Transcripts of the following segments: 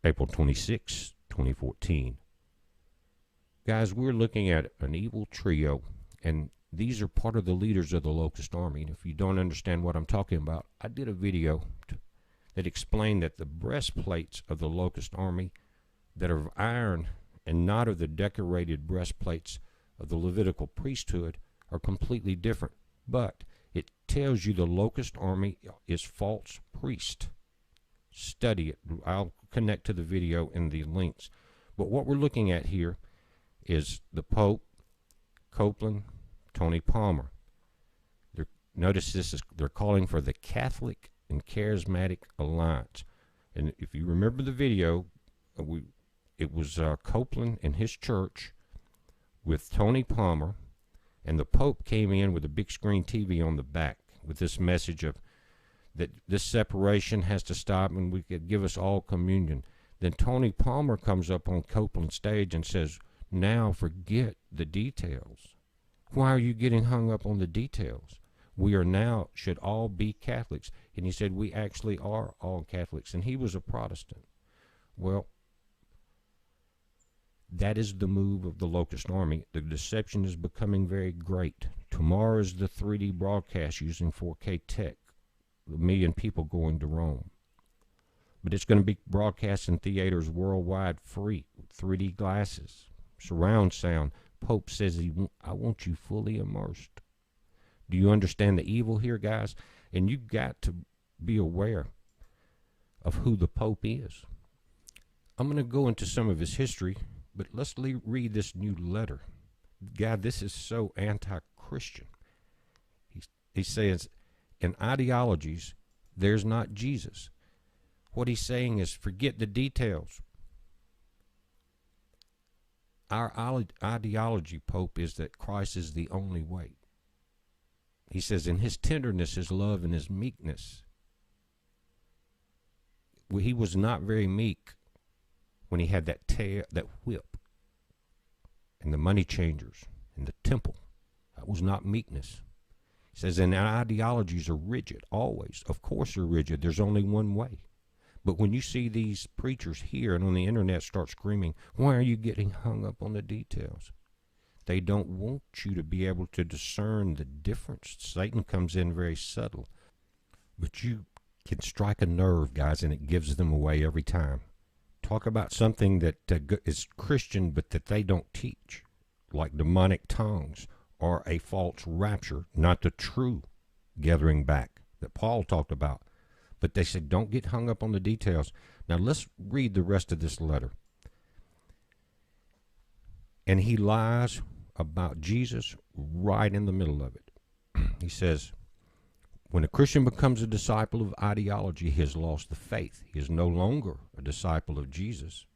April 26, 2014. Guys, we're looking at an evil trio, and these are part of the leaders of the Locust Army. And if you don't understand what I'm talking about, I did a video that explained that the breastplates of the Locust Army that are of iron and not of the decorated breastplates of the Levitical priesthood are completely different. But it tells you the Locust Army is false priest. Study it. I'll connect to the video in the links. But what we're looking at here is the Pope, Copeland, Tony Palmer. Notice this is they're calling for the Catholic and Charismatic Alliance. And if you remember the video, it was Copeland and his church with Tony Palmer, and the Pope came in with a big screen TV on the back with this message of that this separation has to stop and we could give us all communion. Then Tony Palmer comes up on Copeland's stage and says, now forget the details. Why are you getting hung up on the details? We are now, should all be Catholics. And he said, we actually are all Catholics. And he was a Protestant. Well, that is the move of the Locust Army. The deception is becoming very great. Tomorrow is the 3D broadcast using 4K tech. A million people going to Rome. But it's going to be broadcast in theaters worldwide free, 3D glasses, surround sound. Pope says, I want you fully immersed. Do you understand the evil here, guys? And you've got to be aware of who the Pope is. I'm going to go into some of his history, but let's read this new letter. God, this is so anti-Christian. He says, in ideologies, there's not Jesus. What he's saying is, forget the details. Our ideology, Pope, is that Christ is the only way. He says, in his tenderness, his love, and his meekness. He was not very meek when he had that whip and the money changers and the temple. That was not meekness. He says, and our ideologies are rigid, always. Of course they're rigid. There's only one way. But when you see these preachers here and on the internet start screaming, why are you getting hung up on the details? They don't want you to be able to discern the difference. Satan comes in very subtle. But you can strike a nerve, guys, and it gives them away every time. Talk about something that is Christian but that they don't teach, like demonic tongues or a false rapture, not the true gathering back that Paul talked about. But they said, don't get hung up on the details. Now let's read the rest of this letter. And he lies about Jesus right in the middle of it. He says, when a Christian becomes a disciple of ideology, he has lost the faith. He is no longer a disciple of Jesus.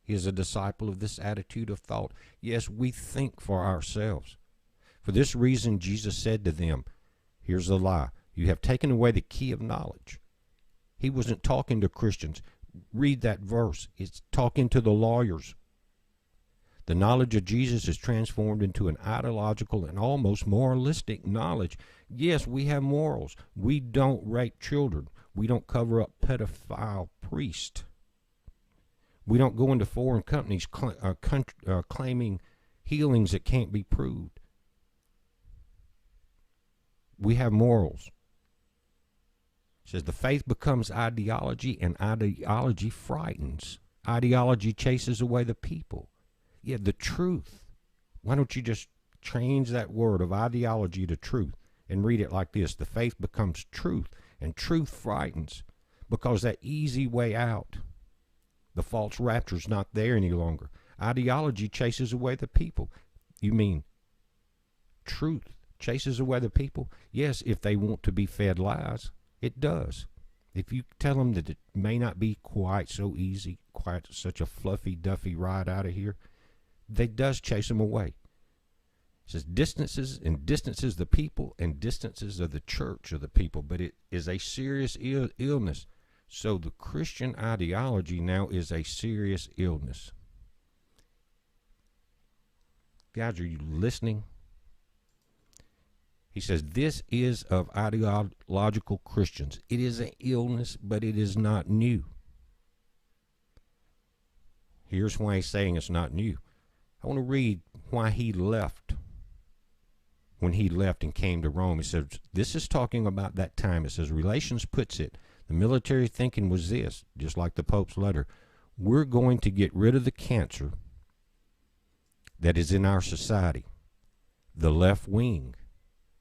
He is a disciple of this attitude of thought. Yes, we think for ourselves. For this reason, Jesus said to them, here's the lie. You have taken away the key of knowledge. He wasn't talking to Christians. Read that verse. It's talking to the lawyers. The knowledge of Jesus is transformed into an ideological and almost moralistic knowledge. Yes, we have morals. We don't rape children. We don't cover up pedophile priests. We don't go into foreign companies claiming healings that can't be proved. We have morals. It says the faith becomes ideology, and ideology frightens. Ideology chases away the people. Yeah, the truth. Why don't you just change that word of ideology to truth and read it like this? The faith becomes truth, and truth frightens because that easy way out, the false rapture, is not there any longer. Ideology chases away the people. You mean truth chases away the people? Yes, if they want to be fed lies. It does. If you tell them that it may not be quite so easy, quite such a fluffy, duffy ride out of here, that does chase them away. It says distances and distances the people and distances of the church of the people, but it is a serious illness. So the Christian ideology now is a serious illness. Guys, are you listening? He says, this is of ideological Christians. It is an illness, but it is not new. Here's why he's saying it's not new. I want to read why he left. When he left and came to Rome, he says, this is talking about that time. It says, Relations puts it, the military thinking was this, just like the Pope's letter. We're going to get rid of the cancer that is in our society, the left wing.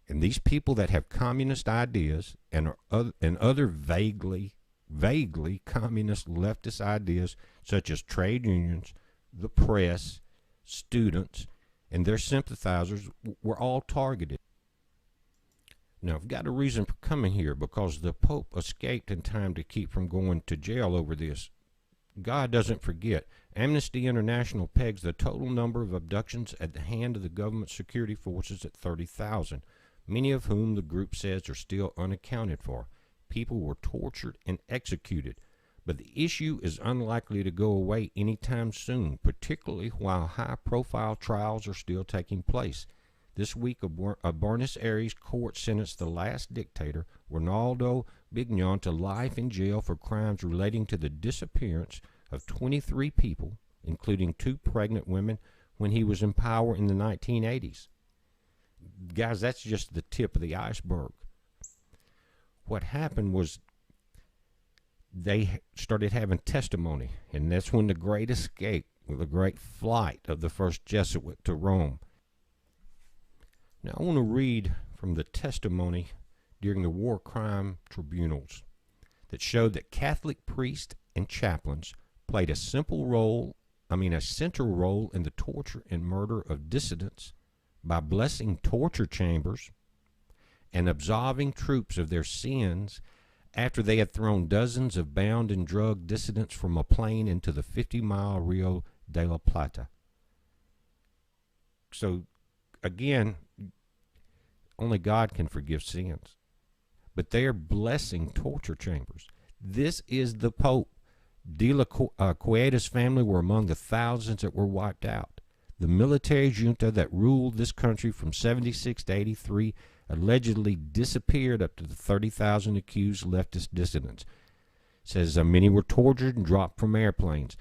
And these people that have communist ideas and other vaguely communist leftist ideas, such as trade unions, the press, students, and their sympathizers, were all targeted. Now, I've got a reason for coming here, because the Pope escaped in time to keep from going to jail over this. God doesn't forget. Amnesty International pegs the total number of abductions at the hand of the government security forces at 30,000, many of whom the group says are still unaccounted for. People were tortured and executed. But the issue is unlikely to go away anytime soon, particularly while high-profile trials are still taking place. This week, a Buenos Aires court sentenced the last dictator, Ronaldo Bignon, to life in jail for crimes relating to the disappearance of 23 people, including 2 pregnant women, when he was in power in the 1980s. Guys, that's just the tip of the iceberg. What happened was they started having testimony, and that's when the great escape, the great flight of the first Jesuit to Rome. Now, I want to read from the testimony during the war crime tribunals that showed that Catholic priests and chaplains played a central role in the torture and murder of dissidents by blessing torture chambers and absolving troops of their sins after they had thrown dozens of bound and drugged dissidents from a plane into the 50-mile Rio de la Plata. So, again, only God can forgive sins. But they are blessing torture chambers. This is the Pope. De la Cueta's family were among the thousands that were wiped out. The military junta that ruled this country from 76 to 83 allegedly disappeared up to the 30,000 accused leftist dissidents. Says many were tortured and dropped from airplanes.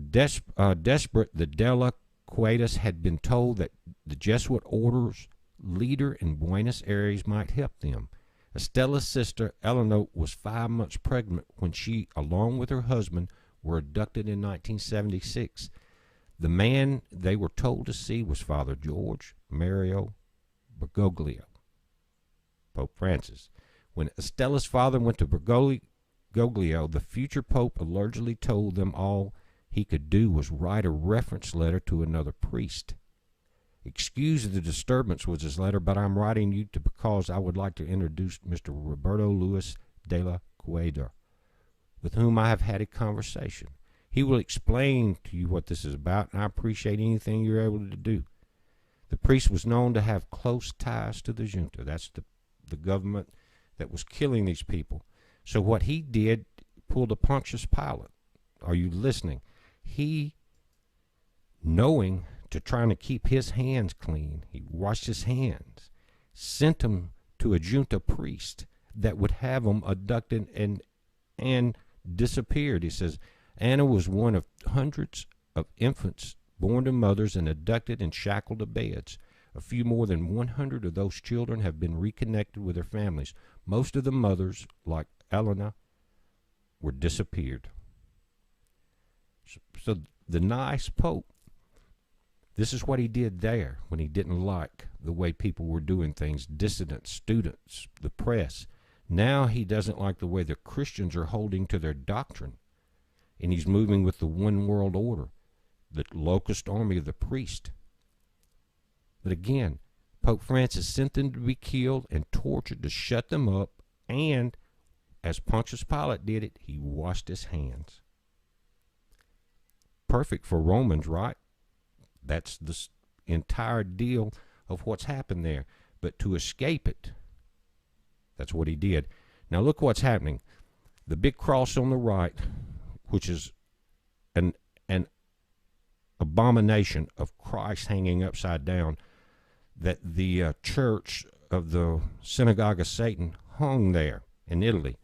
Desperate, the De la Cuetas had been told that the Jesuit order's leader in Buenos Aires might help them. Estella's sister, Eleanor, was 5 months pregnant when she, along with her husband, were abducted in 1976. The man they were told to see was Father George Mario Bergoglio, Pope Francis. When Estella's father went to Bergoglio, the future pope allegedly told them all he could do was write a reference letter to another priest. Excuse the disturbance was his letter, but I'm writing you because I would like to introduce Mr. Roberto Luis de la Cueta, with whom I have had a conversation. He will explain to you what this is about, and I appreciate anything you're able to do. The priest was known to have close ties to the junta. That's the government that was killing these people. So what he did, pulled a Pontius Pilate. Are you listening? He, knowing to trying to keep his hands clean, he washed his hands, sent him to a junta priest that would have them abducted and disappeared. He says, Anna was one of hundreds of infants born to mothers and abducted and shackled to beds. A few more than 100 of those children have been reconnected with their families. Most of the mothers, like Elena, were disappeared. So the nice Pope, this is what he did there when he didn't like the way people were doing things, dissidents, students, the press. Now he doesn't like the way the Christians are holding to their doctrine, and he's moving with the one world order, the locust army of the priest. But again, Pope Francis sent them to be killed and tortured to shut them up, and as Pontius Pilate did it, he washed his hands. Perfect for Romans, right? That's the entire deal of what's happened there. But to escape it, that's what he did. Now look what's happening. The big cross on the right, which is an abomination of Christ hanging upside down, that the church of the synagogue of Satan hung there in Italy.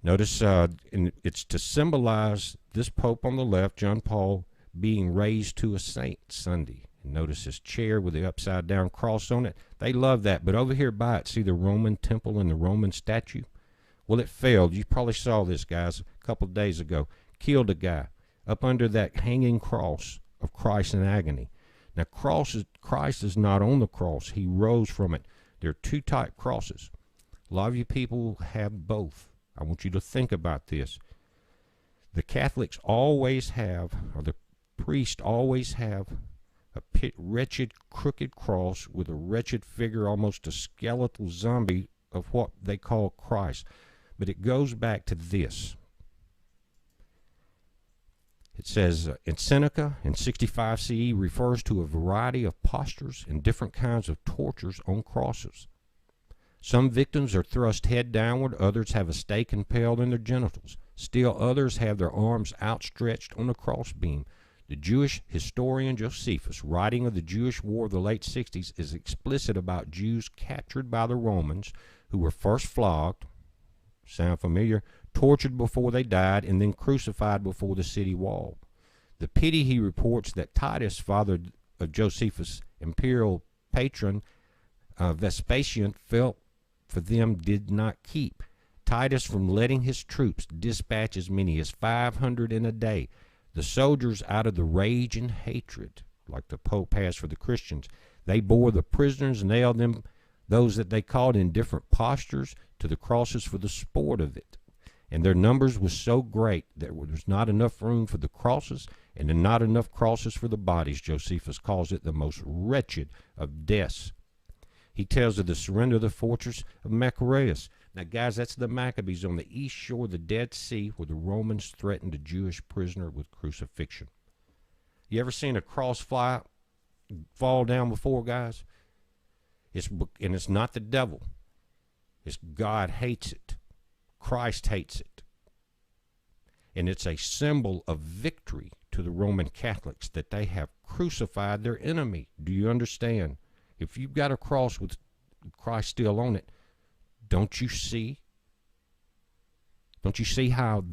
Notice it's to symbolize this Pope on the left, John Paul, being raised to a saint Sunday. And notice his chair with the upside-down cross on it. They love that. But over here by it, see the Roman temple and the Roman statue? Well, it failed. You probably saw this, guys, a couple of days ago. Killed a guy up under that hanging cross of Christ in agony. Now, Christ is not on the cross. He rose from it. There are two type crosses. A lot of you people have both. I want you to think about this. The Catholics always have, or the priests always have, a wretched, crooked cross with a wretched figure, almost a skeletal zombie of what they call Christ. But it goes back to this. It says, in Seneca, in 65 CE, refers to a variety of postures and different kinds of tortures on crosses. Some victims are thrust head downward, others have a stake impaled in their genitals. Still others have their arms outstretched on a crossbeam. The Jewish historian Josephus, writing of the Jewish War of the late 60s, is explicit about Jews captured by the Romans who were first flogged, sound familiar, tortured before they died, and then crucified before the city wall. The pity, he reports, that Titus, father of Josephus' imperial patron Vespasian, felt for them did not keep Titus from letting his troops dispatch as many as 500 in a day. The soldiers, out of the rage and hatred, like the Pope has for the Christians, they bore the prisoners, nailed them, those that they caught in different postures, to the crosses for the sport of it. And their numbers was so great that there was not enough room for the crosses, and not enough crosses for the bodies. Josephus calls it the most wretched of deaths. He tells of the surrender of the fortress of Machaerus. Now, guys, that's the Maccabees on the east shore of the Dead Sea, where the Romans threatened a Jewish prisoner with crucifixion. You ever seen a cross fall down before, guys? And it's not the devil. It's God hates it. Christ hates it. And it's a symbol of victory to the Roman Catholics that they have crucified their enemy. Do you understand? If you've got a cross with Christ still on it, don't you see? Don't you see how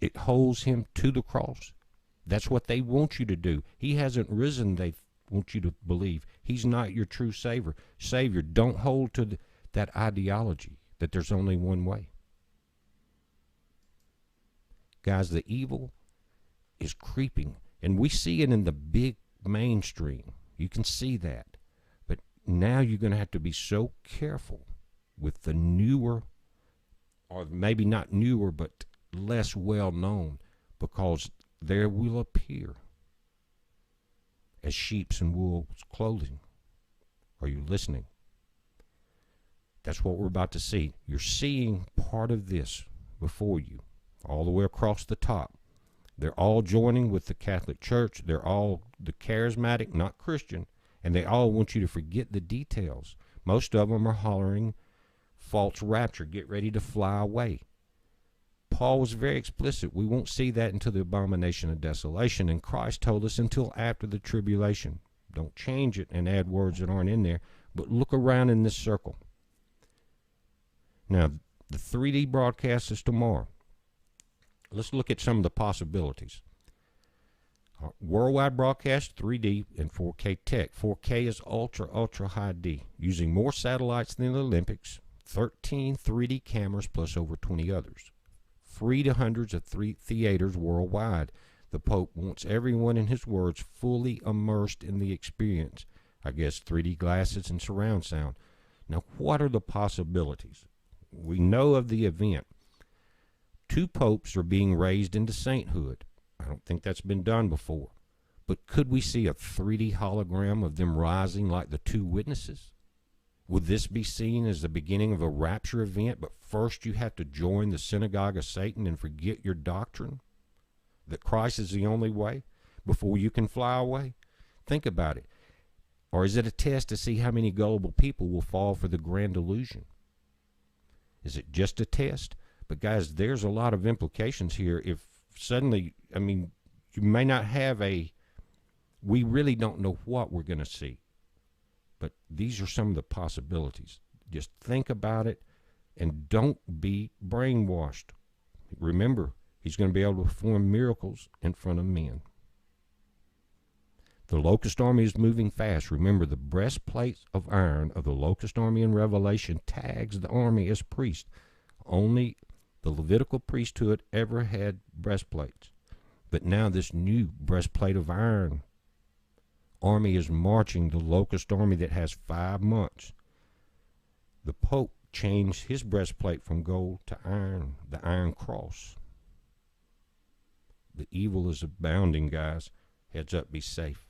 it holds him to the cross? That's what they want you to do. He hasn't risen, they want you to believe. He's not your true Savior. Don't hold to that ideology that there's only one way. Guys, the evil is creeping, and we see it in the big mainstream. You can see that. But now you're going to have to be so careful with the newer, or maybe not newer, but less well known, because there will appear as sheep's and wolves' clothing. Are you listening? That's what we're about to see. You're seeing part of this before you, all the way across the top. They're all joining with the Catholic Church. They're all the charismatic, not Christian, and they all want you to forget the details. Most of them are hollering false rapture, get ready to fly away. Paul was very explicit. We won't see that until the abomination of desolation, and Christ told us until after the tribulation. Don't change it and add words that aren't in there, but look around in this circle. Now, the 3D broadcast is tomorrow. Let's look at some of the possibilities. Worldwide broadcast, 3D and 4K tech. 4K is ultra high D, using more satellites than the Olympics, 13 3D cameras plus over 20 others. Free to hundreds of theaters worldwide. The Pope wants everyone, in his words, fully immersed in the experience. I guess 3D glasses and surround sound. Now, what are the possibilities? We know of the event. 2 popes are being raised into sainthood. I don't think that's been done before. But could we see a 3D hologram of them rising like the 2 witnesses? Would this be seen as the beginning of a rapture event, but first you have to join the synagogue of Satan and forget your doctrine? That Christ is the only way before you can fly away? Think about it. Or is it a test to see how many gullible people will fall for the grand illusion? Is it just a test? But guys, there's a lot of implications here. If suddenly, you may not have we really don't know what we're going to see. But these are some of the possibilities. Just think about it and don't be brainwashed. Remember, He's going to be able to perform miracles in front of men. The locust army is moving fast. Remember, the breastplate of iron of the locust army in Revelation tags the army as priests. Only the Levitical priesthood ever had breastplates. But now this new breastplate of iron army is marching the locust army that has 5 months. The Pope changed his breastplate from gold to iron, the Iron Cross. The evil is abounding, guys. Heads up, be safe.